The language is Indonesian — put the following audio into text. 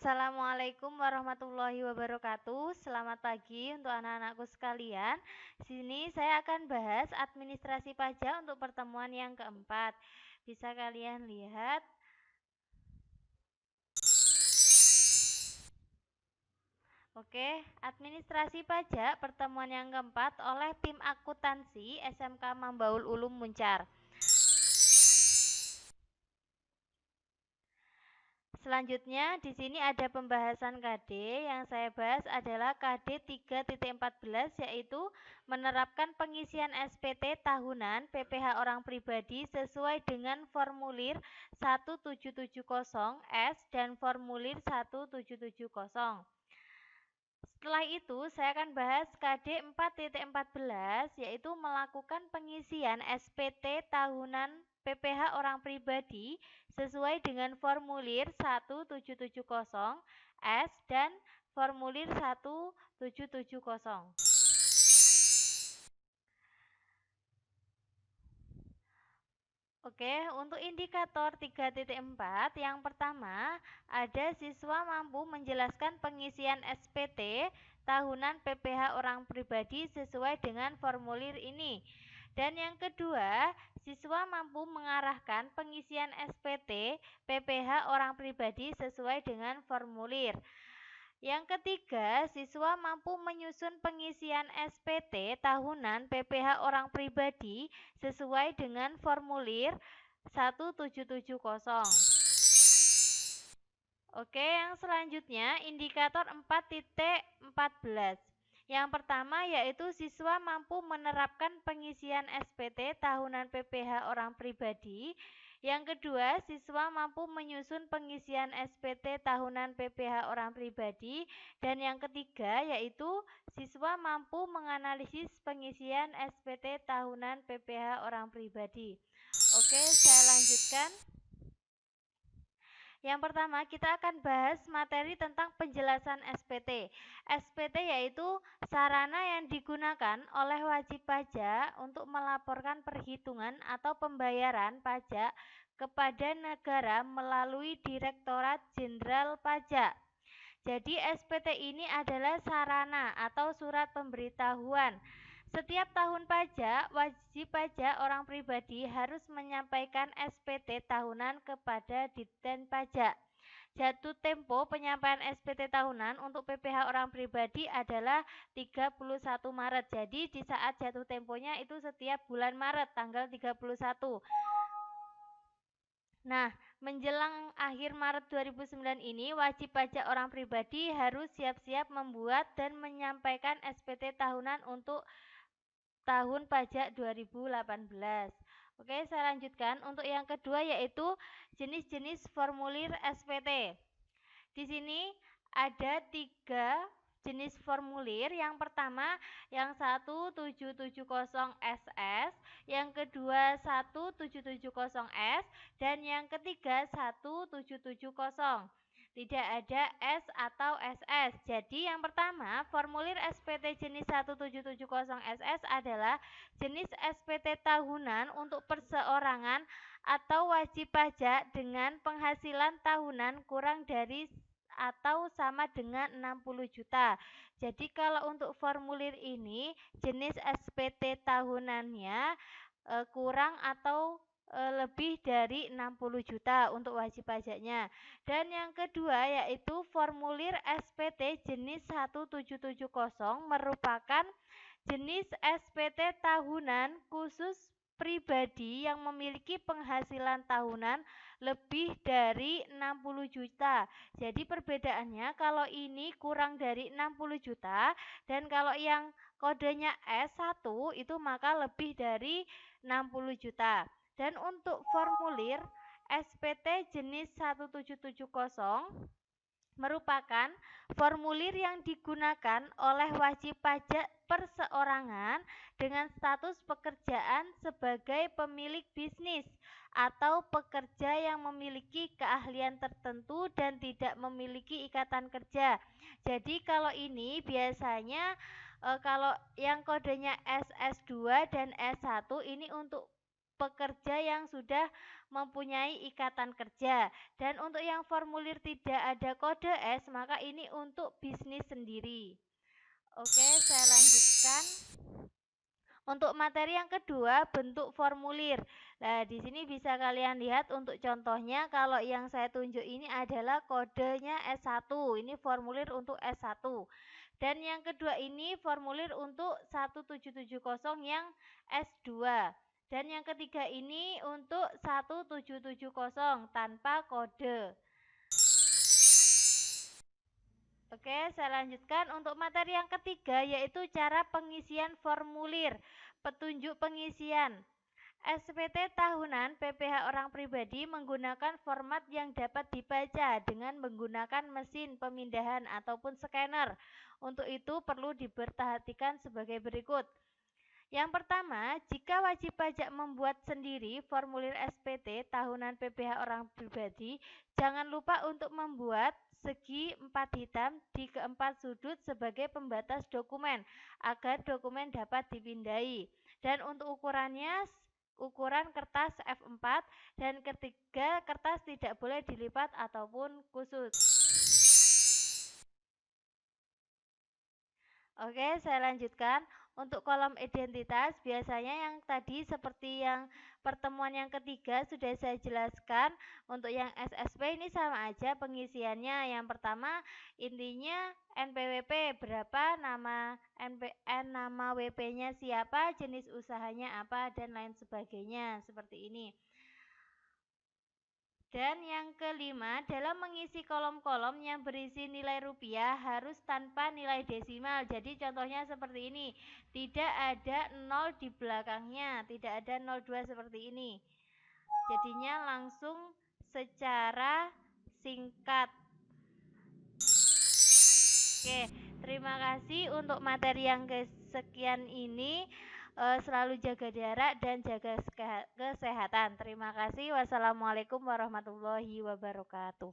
Assalamualaikum warahmatullahi wabarakatuh. Selamat pagi untuk anak-anakku sekalian. Sini saya akan bahas administrasi pajak untuk pertemuan yang keempat. Bisa kalian lihat. Oke, administrasi pajak pertemuan yang keempat oleh tim akuntansi SMK Mambaul Ulum Muncar. Selanjutnya di sini ada pembahasan KD. Yang saya bahas adalah KD 3.14, yaitu menerapkan pengisian SPT tahunan PPh orang pribadi sesuai dengan formulir 1770S dan formulir 1770. Setelah itu saya akan bahas KD 4.14, yaitu melakukan pengisian SPT tahunan PPh orang pribadi sesuai dengan formulir 1770S dan formulir 1770. Oke, untuk indikator 3.4, yang pertama ada siswa mampu menjelaskan pengisian SPT tahunan PPh orang pribadi sesuai dengan formulir ini. Dan yang kedua, siswa mampu mengarahkan pengisian SPT PPh orang pribadi sesuai dengan formulir. Yang ketiga, siswa mampu menyusun pengisian SPT tahunan PPh orang pribadi sesuai dengan formulir 1770. Oke, yang selanjutnya indikator 4.14. Yang pertama yaitu siswa mampu menerapkan pengisian SPT tahunan PPh orang pribadi. Yang kedua, siswa mampu menyusun pengisian SPT tahunan PPh orang pribadi. Dan yang ketiga yaitu siswa mampu menganalisis pengisian SPT tahunan PPh orang pribadi. Oke, saya lanjutkan. Yang pertama, kita akan bahas materi tentang penjelasan SPT. SPT yaitu sarana yang digunakan oleh wajib pajak untuk melaporkan perhitungan atau pembayaran pajak kepada negara melalui Direktorat Jenderal Pajak. Jadi SPT ini adalah sarana atau surat pemberitahuan. Setiap tahun pajak, wajib pajak orang pribadi harus menyampaikan SPT tahunan kepada Ditjen Pajak. Jatuh tempo penyampaian SPT tahunan untuk PPh orang pribadi adalah 31 Maret. Jadi di saat jatuh temponya itu setiap bulan Maret tanggal 31. Nah, menjelang akhir Maret 2009 ini, wajib pajak orang pribadi harus siap-siap membuat dan menyampaikan SPT tahunan untuk tahun pajak 2018. Oke, saya lanjutkan. Untuk yang kedua yaitu jenis-jenis formulir SPT. Di sini ada 3 jenis formulir. Yang pertama yang 1770SS, yang kedua 1770S, dan yang ketiga 1770. Tidak ada S atau SS. Jadi yang pertama, formulir SPT jenis 1770SS adalah jenis SPT tahunan untuk perseorangan atau wajib pajak dengan penghasilan tahunan kurang dari atau sama dengan 60 juta. Jadi kalau untuk formulir ini jenis SPT tahunannya kurang atau lebih dari 60 juta untuk wajib pajaknya. Dan yang kedua yaitu formulir SPT jenis 1770 merupakan jenis SPT tahunan khusus pribadi yang memiliki penghasilan tahunan lebih dari 60 juta. Jadi perbedaannya kalau ini kurang dari 60 juta dan kalau yang kodenya S1 itu maka lebih dari 60 juta. Dan untuk formulir SPT jenis 1770 merupakan formulir yang digunakan oleh wajib pajak perseorangan dengan status pekerjaan sebagai pemilik bisnis atau pekerja yang memiliki keahlian tertentu dan tidak memiliki ikatan kerja. Jadi kalau ini biasanya kalau yang kodenya SS2 dan S1 ini untuk pekerja yang sudah mempunyai ikatan kerja. Dan untuk yang formulir tidak ada kode S, maka ini untuk bisnis sendiri. Oke, saya lanjutkan. Untuk materi yang kedua, bentuk formulir. Nah, di sini bisa kalian lihat untuk contohnya, kalau yang saya tunjuk ini adalah kodenya S1. Ini formulir untuk S1. Dan yang kedua ini formulir untuk 1770 yang S2. Dan yang ketiga ini untuk 1770 tanpa kode. Oke, saya lanjutkan untuk materi yang ketiga, yaitu cara pengisian formulir. Petunjuk pengisian. SPT tahunan PPh orang pribadi menggunakan format yang dapat dibaca dengan menggunakan mesin pemindahan ataupun scanner. Untuk itu perlu diperhatikan sebagai berikut. Yang pertama, jika wajib pajak membuat sendiri formulir SPT tahunan PPh orang pribadi, jangan lupa untuk membuat segi 4 hitam di keempat sudut sebagai pembatas dokumen agar dokumen dapat dipindai. Dan untuk ukurannya, ukuran kertas F4, dan ketiga, kertas tidak boleh dilipat ataupun kusut. Oke, saya lanjutkan. Untuk kolom identitas, biasanya yang tadi seperti yang pertemuan yang ketiga sudah saya jelaskan. Untuk yang SSP ini sama aja pengisiannya. Yang pertama, intinya NPWP berapa, nama nama WP-nya siapa, jenis usahanya apa, dan lain sebagainya. Seperti ini. Dan yang kelima, dalam mengisi kolom-kolom yang berisi nilai rupiah harus tanpa nilai desimal. Jadi contohnya seperti ini, tidak ada 0 di belakangnya, tidak ada 02 seperti ini. Jadinya langsung secara singkat. Oke, terima kasih untuk materi yang kesekian ini. Selalu jaga jarak dan jaga kesehatan. Terima kasih. Wassalamualaikum warahmatullahi wabarakatuh.